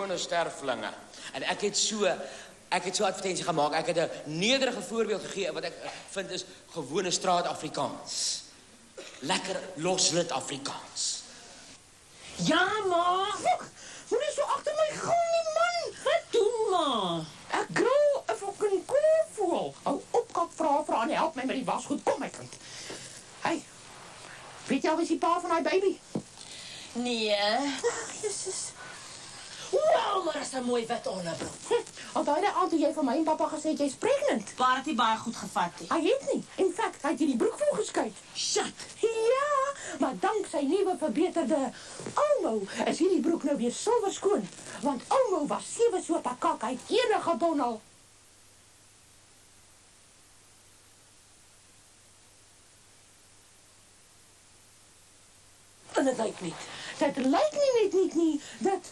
gewone sterflinge. En ek het so advertensie gemaak. Ek het 'n nederige voorbeeld gegee wat ek vind is gewone straat Afrikaans. Lekker loslit Afrikaans. Ja, ma. Moenie so agter my gaan nie, man. Wat doen, ma? Ek grill 'n fucking koolvoel. Hou op, kap vra en help my met die wasgoed. Kom, my kind. Hey, weet jy al wie die pa van daai baby? Nee. Ag, Jesus. Wow, maar is 'n mooi wit onderbroek. Onthou jy al toe jy van my en pappa gesê het jy's pregnant? Pa het nie baie goed gevat nie. Hy het nie. In feite, hy het hierdie broek vol geskuit. Shit. Ja, maar dank sy nuwe verbeterde Omo is hierdie broek nou weer silwer skoon. Want Omo was 7 soorte kak uit enige bondel. En dit lyk nie. Dit lyk nie net nie. Dat